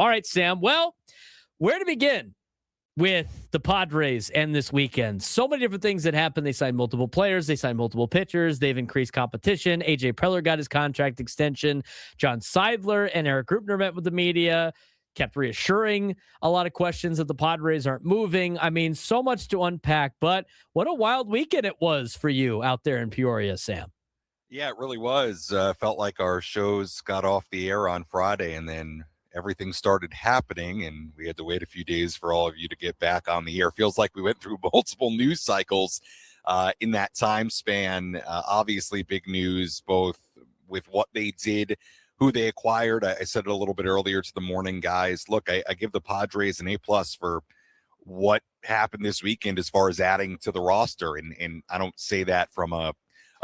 All right, Sam. Well, where to begin with the Padres and this weekend? So many different things that happened. They signed multiple players. They signed multiple pitchers. They've increased competition. AJ Preller got his contract extension. John Seidler and Eric Grubner met with the media, kept reassuring a lot of questions that the Padres aren't moving. I mean, so much to unpack, but what a wild weekend it was for you out there in Peoria, Sam. Yeah, it really was. Felt like our shows got off the air on Friday and then everything started happening and we had to wait a few days for all of you to get back on the air. Feels like we went through multiple news cycles in that time span. Obviously big news, both with what they did, who they acquired. I said it a little bit earlier to the morning guys. Look, I give the Padres an A+ for what happened this weekend as far as adding to the roster. And I don't say that from a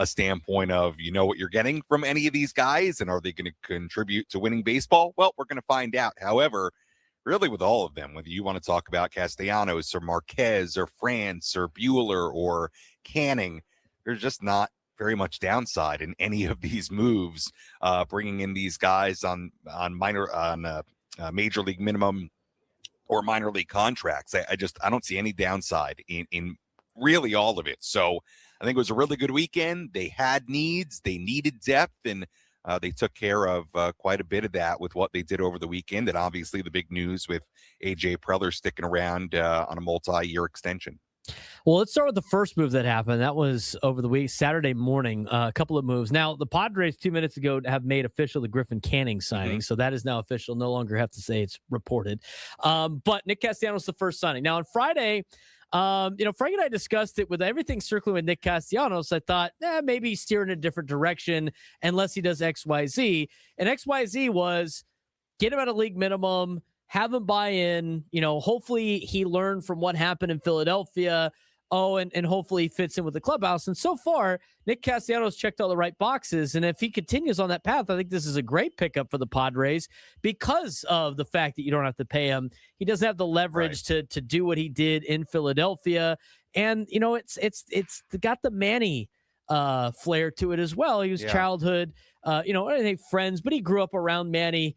standpoint of, you know what you're getting from any of these guys and are they going to contribute to winning baseball? Well, we're going to find out. However, really with all of them, whether you want to talk about Castellanos or Marquez or France or Bueller or Canning, there's just not very much downside in any of these moves. Bringing in these guys on major league minimum or minor league contracts. I don't see any downside in really all of it. So I think it was a really good weekend. They had needs, they needed depth, and they took care of quite a bit of that with what they did over the weekend. And obviously the big news with AJ Preller sticking around on a multi-year extension. Well, let's start with the first move that happened. That was over the week, Saturday morning, a couple of moves. Now, the Padres 2 minutes ago have made official the Griffin Canning signing, so that is now official. No longer have to say it's reported. But Nick Castellanos the first signing. Now, on Friday, Frank and I discussed it with everything circling with Nick Castellanos. I thought, maybe he's steering in a different direction unless he does XYZ. And XYZ was get him at a league minimum, have him buy in, hopefully he learned from what happened in Philadelphia. And hopefully he fits in with the clubhouse. And so far, Nick Castellanos checked all the right boxes. And if he continues on that path, I think this is a great pickup for the Padres because of the fact that you don't have to pay him. He doesn't have the leverage to do what he did in Philadelphia. And, it's got the Manny flair to it as well. He was childhood, I think friends, but he grew up around Manny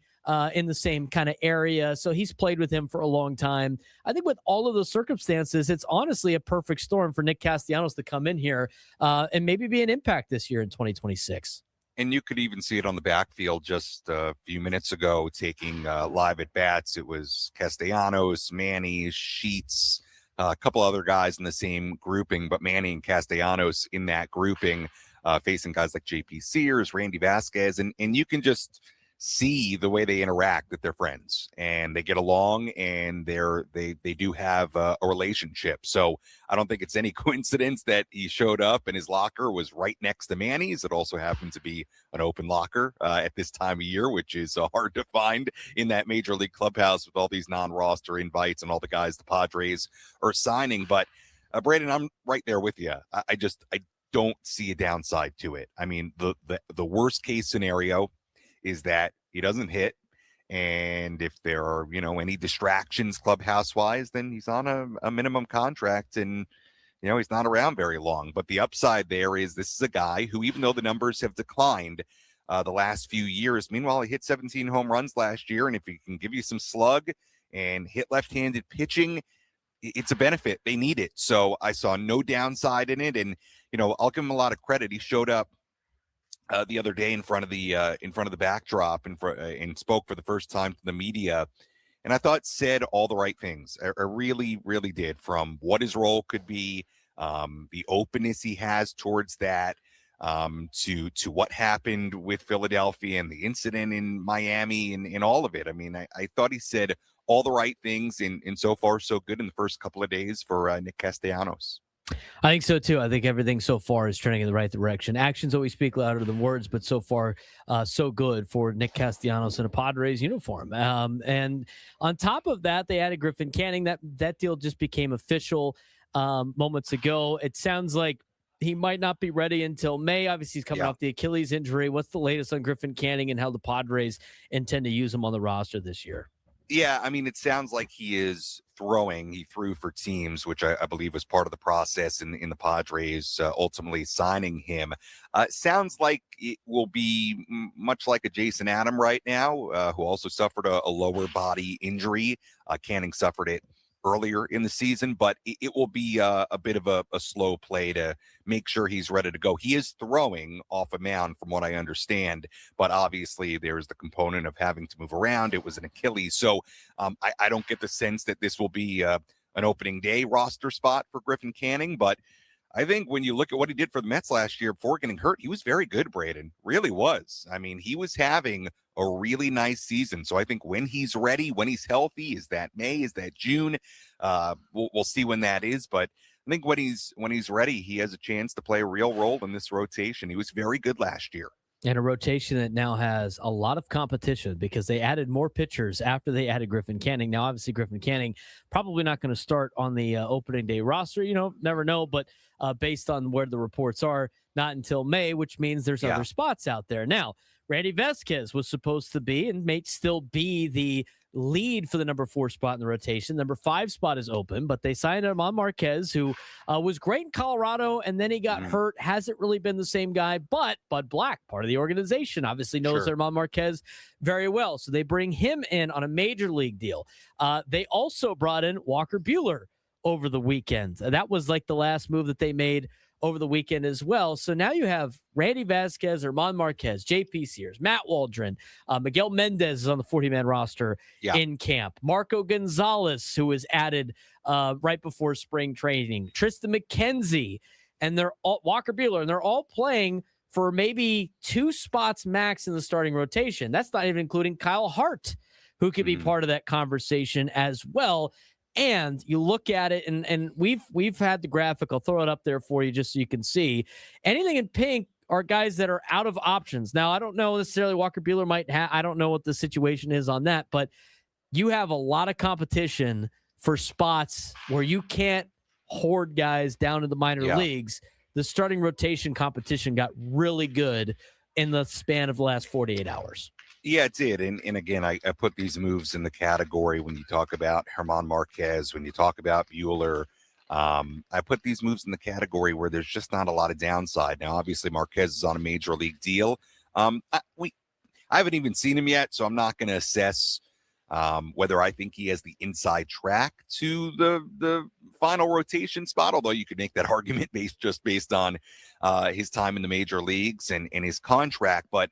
in the same kind of area. So he's played with him for a long time. I think with all of those circumstances, it's honestly a perfect storm for Nick Castellanos to come in here and maybe be an impact this year in 2026. And you could even see it on the backfield just a few minutes ago, taking live at bats. It was Castellanos, Manny, Sheets, a couple other guys in the same grouping, but Manny and Castellanos in that grouping, facing guys like JP Sears, Randy Vasquez, and you can just see the way they interact, that they're friends and they get along and they do have a relationship. So I don't think it's any coincidence that he showed up and his locker was right next to Manny's. It also happened to be an open locker at this time of year, which is hard to find in that major league clubhouse with all these non-roster invites and all the guys the Padres are signing. But Braden, I'm right there with you. I don't see a downside to it. I mean, the worst case scenario is that he doesn't hit. And if there are, any distractions clubhouse wise, then he's on a minimum contract and, he's not around very long. But the upside there is this is a guy who, even though the numbers have declined the last few years, meanwhile, he hit 17 home runs last year. And if he can give you some slug and hit left-handed pitching, it's a benefit. They need it. So I saw no downside in it. And, I'll give him a lot of credit. He showed up the other day in front of the backdrop and spoke for the first time to the media, and I thought said all the right things. I really, really did, from what his role could be, the openness he has towards that, to what happened with Philadelphia and the incident in Miami and all of it. I mean, I thought he said all the right things, and so far so good in the first couple of days for Nick Castellanos. I think so too. I think everything so far is trending in the right direction. Actions always speak louder than words, but so far, so good for Nick Castellanos in a Padres uniform. And on top of that, they added Griffin Canning. That deal just became official moments ago. It sounds like he might not be ready until May. Obviously, he's coming off the Achilles injury. What's the latest on Griffin Canning and how the Padres intend to use him on the roster this year? Yeah, I mean, it sounds like he is throwing. He threw for teams, which I believe was part of the process in the Padres ultimately signing him. Sounds like it will be much like a Jason Adam right now, who also suffered a lower body injury. Canning suffered it earlier in the season, but it will be a bit of a slow play to make sure he's ready to go. He is throwing off a mound from what I understand, but obviously there's the component of having to move around. It was an Achilles. So I don't get the sense that this will be an opening day roster spot for Griffin Canning, but I think when you look at what he did for the Mets last year before getting hurt, he was very good, Braden. Really was. I mean, he was having a really nice season. So I think when he's ready, when he's healthy, is that May, is that June? We'll see when that is. But I think when he's ready, he has a chance to play a real role in this rotation. He was very good last year. And a rotation that now has a lot of competition because they added more pitchers after they added Griffin Canning. Now, obviously, Griffin Canning probably not going to start on the opening day roster. Never know. But based on where the reports are, not until May, which means there's other spots out there. Now, Randy Vasquez was supposed to be and may still be the lead for the number 4 spot in the rotation. Number 5 spot is open, but they signed Mon Marquez, who was great in Colorado, and then he got hurt. Hasn't really been the same guy, but Bud Black, part of the organization, obviously knows their Mon Marquez very well. So they bring him in on a major league deal. They also brought in Walker Buehler over the weekend. That was like the last move that they made over the weekend as well. So now you have Randy Vasquez or Mon Marquez, JP Sears, Matt Waldron, Miguel Mendez is on the 40-man roster in camp. Marco Gonzalez, who was added right before spring training. Tristan McKenzie, and they're all Walker Buehler, and they're all playing for maybe 2 spots max in the starting rotation. That's not even including Kyle Hart, who could be part of that conversation as well. And you look at it, and we've had the graphic. I'll throw it up there for you just so you can see. Anything in pink are guys that are out of options. Now, I don't know necessarily Walker Buehler might have. I don't know what the situation is on that, but you have a lot of competition for spots where you can't hoard guys down to the minor leagues. The starting rotation competition got really good in the span of the last 48 hours. Yeah, it did. And again, I put these moves in the category when you talk about Mon Marquez, when you talk about Bueller. I put these moves in the category where there's just not a lot of downside. Now, obviously, Marquez is on a major league deal. I haven't even seen him yet, so I'm not going to assess whether I think he has the inside track to the final rotation spot, although you could make that argument based on his time in the major leagues and his contract. But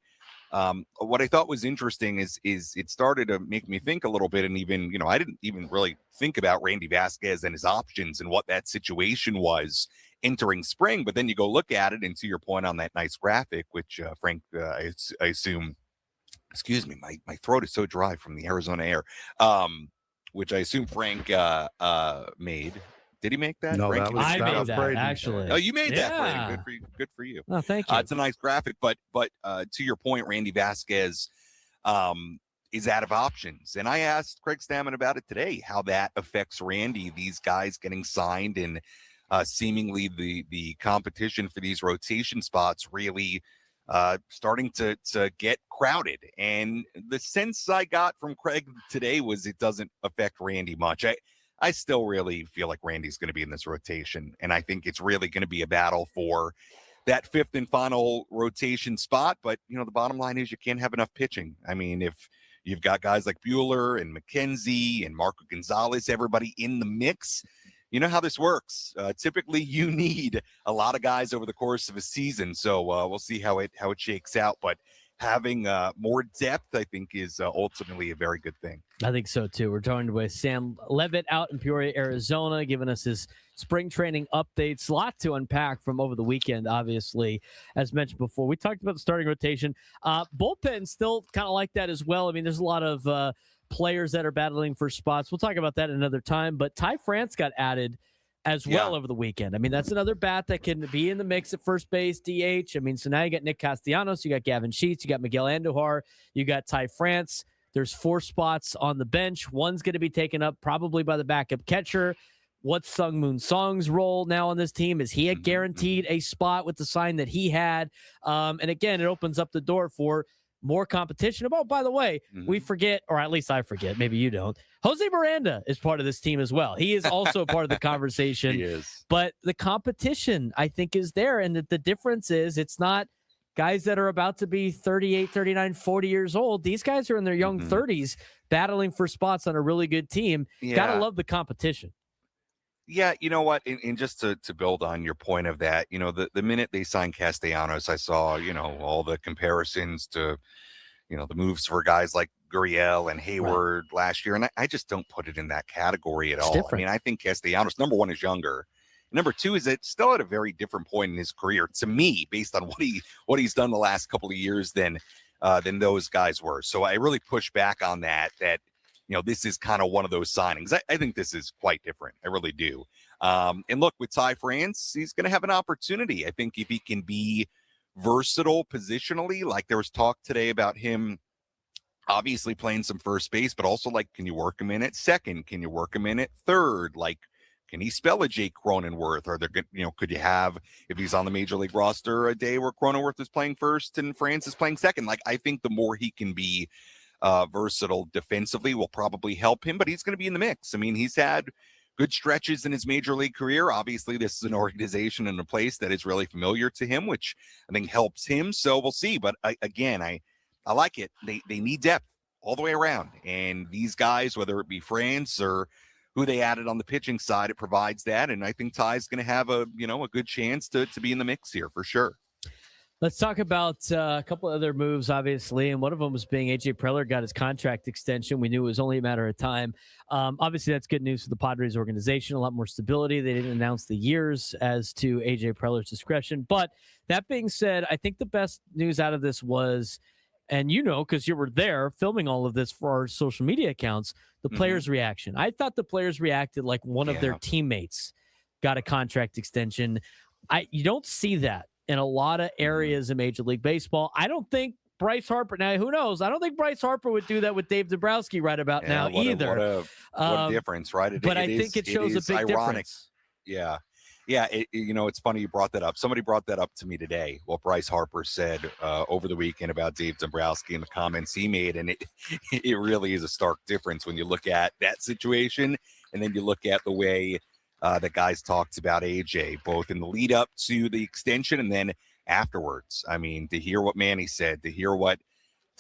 what I thought was interesting is it started to make me think a little bit, and even, I didn't even really think about Randy Vasquez and his options and what that situation was entering spring. But then you go look at it, and to your point on that nice graphic, which Frank, I assume, excuse me, my throat is so dry from the Arizona air, which I assume Frank made. Did he make that? No, Frank? I made that, actually. Oh, you made that, Braden. Good for you. Oh, thank you. It's a nice graphic, but to your point, Randy Vasquez is out of options. And I asked Craig Stammen about it today, how that affects Randy, these guys getting signed, and seemingly the competition for these rotation spots really starting to get crowded. And the sense I got from Craig today was it doesn't affect Randy much. I still really feel like Randy's going to be in this rotation, and I think it's really going to be a battle for that 5th and final rotation spot. But, the bottom line is you can't have enough pitching. I mean, if you've got guys like Bueller and McKenzie and Marco Gonzalez, everybody in the mix, you know how this works. Typically, you need a lot of guys over the course of a season. So we'll see how it shakes out. But having more depth, I think, is ultimately a very good thing. I think so, too. We're joined with Sam Levitt out in Peoria, Arizona, giving us his spring training updates. A lot to unpack from over the weekend, obviously. As mentioned before, we talked about the starting rotation. Bullpen still kind of like that as well. I mean, there's a lot of players that are battling for spots. We'll talk about that another time. But Ty France got added as well over the weekend. I mean, that's another bat that can be in the mix at first base, DH. I mean, so now you got Nick Castellanos, you got Gavin Sheets, you got Miguel Andujar, you got Ty France. There's 4 spots on the bench. One's going to be taken up probably by the backup catcher. What's Sung Moon Song's role now on this team? Is he guaranteed a spot with the sign that he had? And again, it opens up the door for more competition. Oh, by the way, we forget, or at least I forget, maybe you don't. Jose Miranda is part of this team as well. He is also part of the conversation. He is. But the competition, I think, is there. And the difference is it's not guys that are about to be 38, 39, 40 years old. These guys are in their young 30s battling for spots on a really good team. Yeah. Gotta love the competition. Yeah, you know what? And just to build on your point of that, the minute they signed Castellanos, I saw, all the comparisons to, the moves for guys like Gurriel and Hayward last year. And I just don't put it in that category at all. Different. I mean, I think Castellanos, number one, is younger. Number two is it's still at a very different point in his career to me, based on what he's done the last couple of years than those guys were. So I really push back on that this is kind of one of those signings. I think this is quite different. I really do. And look, with Ty France, he's going to have an opportunity. I think if he can be versatile positionally, like there was talk today about him obviously playing some first base, but also like, can you work him in at second? Can you work him in at third? Like, can he spell a Jake Cronenworth? Or could you have, if he's on the major league roster, a day where Cronenworth is playing first and France is playing second? Like, I think the more he can be versatile defensively will probably help him, but he's going to be in the mix. I mean, he's had good stretches in his major league career. Obviously, this is an organization and a place that is really familiar to him, which I think helps him. So we'll see. But I like it. They need depth all the way around. And these guys, whether it be France or who they added on the pitching side, it provides that. And I think Ty's going to have a good chance to be in the mix here for sure. Let's talk about a couple of other moves, obviously, and one of them was being A.J. Preller got his contract extension. We knew it was only a matter of time. Obviously, that's good news for the Padres organization, a lot more stability. They didn't announce the years as to A.J. Preller's discretion. But that being said, I think the best news out of this was, and because you were there filming all of this for our social media accounts, the players' reaction. I thought the players reacted like one of their teammates got a contract extension. You don't see that in a lot of areas in Major League Baseball. I don't think Bryce Harper, now who knows? I don't think Bryce Harper would do that with Dave Dombrowski right about now either. What a difference, right? I think it shows a big difference. Yeah. Yeah, it's funny you brought that up. Somebody brought that up to me today, what Bryce Harper said over the weekend about Dave Dombrowski and the comments he made, and it really is a stark difference when you look at that situation and then you look at the way that guys talked about AJ, both in the lead up to the extension and then afterwards. I mean, to hear what Manny said, to hear what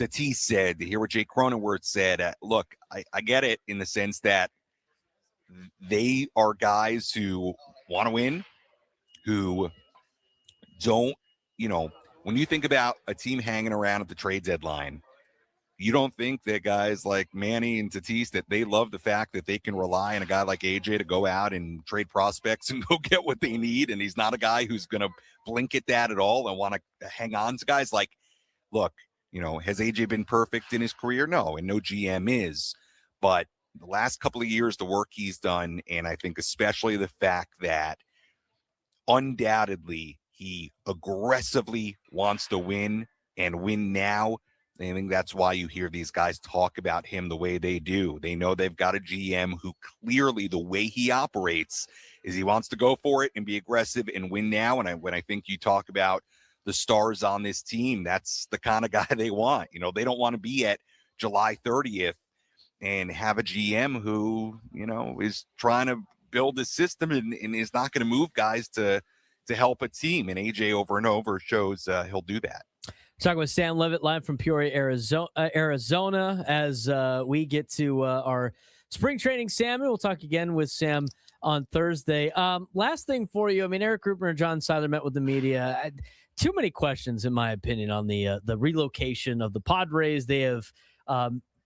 Tatis said, to hear what Jake Cronenworth said. Look, I get it in the sense that they are guys who want to win, who don't, when you think about a team hanging around at the trade deadline, you don't think that guys like Manny and Tatis, that they love the fact that they can rely on a guy like AJ to go out and trade prospects and go get what they need. And he's not a guy who's going to blink at that at all and want to hang on to guys. Like, look, has AJ been perfect in his career? No, and no GM is. But the last couple of years, the work he's done, and I think especially the fact that undoubtedly he aggressively wants to win and win now. I think that's why you hear these guys talk about him the way they do. They know they've got a GM who clearly the way he operates is he wants to go for it and be aggressive and win now. And when I think you talk about the stars on this team, that's the kind of guy they want. They don't want to be at July 30th and have a GM who, is trying to build a system and is not going to move guys to help a team. And AJ over and over shows he'll do that. Talking with Sam Levitt live from Peoria, Arizona, as we get to our spring training salmon. We'll talk again with Sam on Thursday. Last thing for you. I mean, Eric Grouper and John Seiler met with the media. Too many questions, in my opinion, on the relocation of the Padres. They have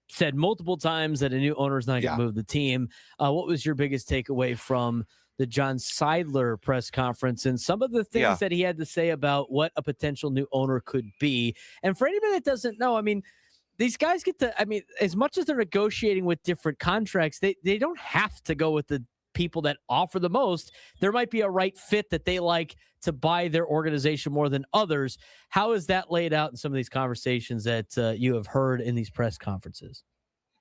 said multiple times that a new owner is not going to move the team. What was your biggest takeaway from the John Seidler press conference and some of the things that he had to say about what a potential new owner could be? And for anybody that doesn't know, I mean, these guys as much as they're negotiating with different contracts, they don't have to go with the people that offer the most. There might be a right fit that they like to buy their organization more than others. How is that laid out in some of these conversations that you have heard in these press conferences?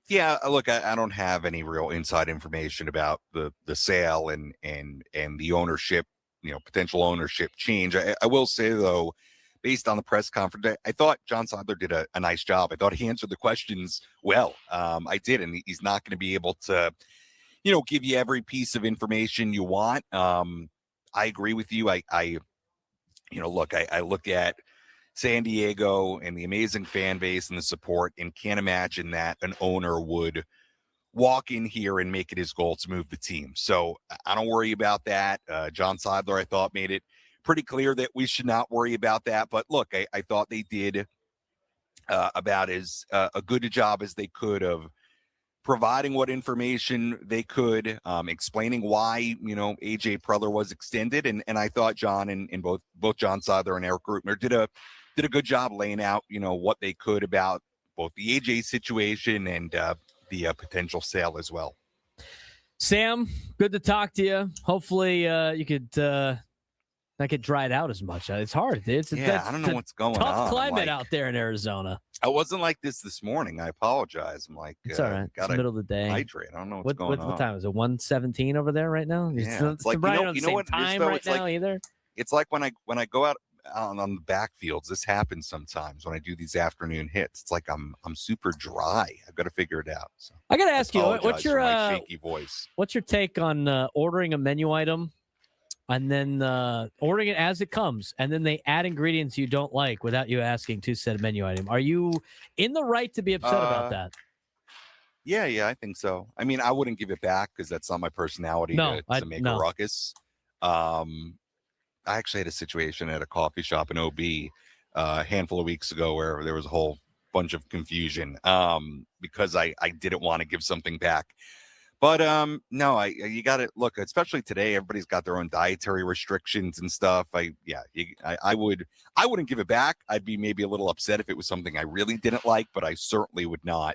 Yeah, look, I don't have any real inside information about the sale and the ownership, potential ownership change. I will say, though, based on the press conference, I thought John Seidler did a nice job. I thought he answered the questions well. I did, and he's not going to be able to, give you every piece of information you want. I agree with you. I look at San Diego and the amazing fan base and the support, and can't imagine that an owner would walk in here and make it his goal to move the team. So I don't worry about that. John Seidler, I thought, made it pretty clear that we should not worry about that. But look, I thought they did about as a good a job as they could of providing what information they could, explaining why, AJ Preller was extended. And I thought John and both John Seidler and Eric Grutner did a good job laying out, what they could about both the AJ situation and the potential sale as well. Sam, good to talk to you. Hopefully you could not get dried out as much. It's hard. I don't know what's going on. Tough climate out there in Arizona. I wasn't like this morning. I apologize. I'm like, it's all right. It's the middle of the day. Hydrate. I don't know what's going on. What time is it? 1:17 over there right now? It's like, you know what time though? right now either. It's like when I go out on the backfields, this happens sometimes when I do these afternoon hits. It's like I'm super dry. I've got to figure it out. So I got to ask you, what's your shaky voice? What's your take on ordering a menu item and then ordering it as it comes, and then they add ingredients you don't like without you asking to set a menu item? Are you in the right to be upset about that? Yeah, I think so. I mean, I wouldn't give it back because that's not my personality to make a ruckus. I actually had a situation at a coffee shop in OB a handful of weeks ago where there was a whole bunch of confusion because I didn't want to give something back. But no, you got to look, especially today, everybody's got their own dietary restrictions and stuff. I wouldn't give it back. I'd be maybe a little upset if it was something I really didn't like, but I certainly would not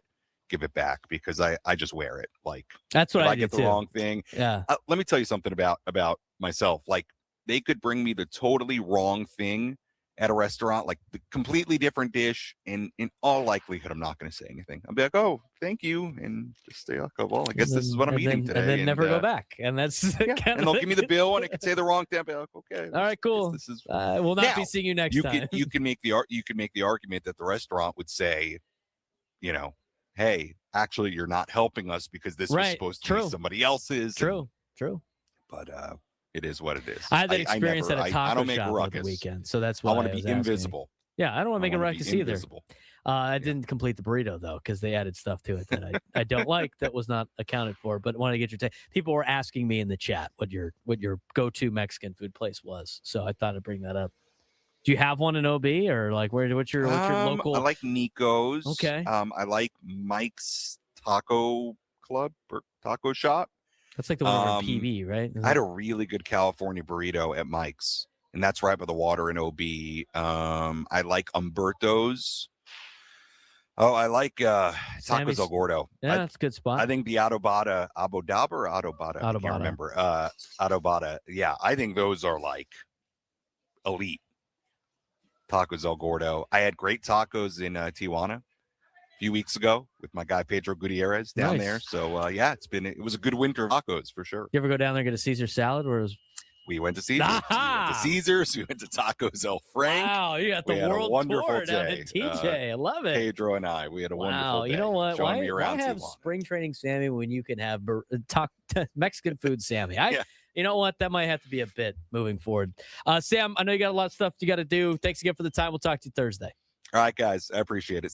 give it back because I just wear it. Like, that's what I get the wrong thing. Yeah. Let me tell you something about myself. Like, they could bring me the totally wrong thing at a restaurant, like the completely different dish, and in all likelihood, I'm not going to say anything. I'll be like, "Oh, thank you," and just stay like, "Oh, well, I guess this is what I'm eating today," and then never go back. And that's and they'll give me the bill, and it could say the wrong thing. I'll be like, "Okay, all right, cool. This is we'll not be seeing you next time." You can make the argument that the restaurant would say, "Hey, actually, you're not helping us because this was supposed to be somebody else's." True. But it is what it is. I had that experience at a taco shop over the weekend, so that's why I want to be invisible. Yeah, I don't want to make a ruckus either. I didn't complete the burrito though because they added stuff to it that I don't like that was not accounted for. But wanted to get your take. People were asking me in the chat what your go-to Mexican food place was, so I thought I'd bring that up. Do you have one in OB or like what's your local? I like Nico's. Okay. I like Mike's Taco Club or Taco Shop. That's like the one over PB, right? I had a really good California burrito at Mike's, and that's right by the water in OB. I like Umberto's. Oh, I like Tacos El Gordo. Yeah, that's a good spot. I think the Adobada, I can't remember. Adobada. Yeah, I think those are like elite. Tacos El Gordo. I had great tacos in Tijuana few weeks ago with my guy Pedro Gutierrez down there. So it was a good winter of tacos for sure. You ever go down there and get a Caesar salad? We went to Caesars. We went to Tacos El Frank. Wow, you got the world tour down at TJ. I love it. Pedro and I, we had a wonderful day. You know what? Why have Tijuana. spring training Sammy when you can have Mexican food Sammy? You know what? That might have to be a bit moving forward. Sam, I know you got a lot of stuff you got to do. Thanks again for the time. We'll talk to you Thursday. All right, guys. I appreciate it.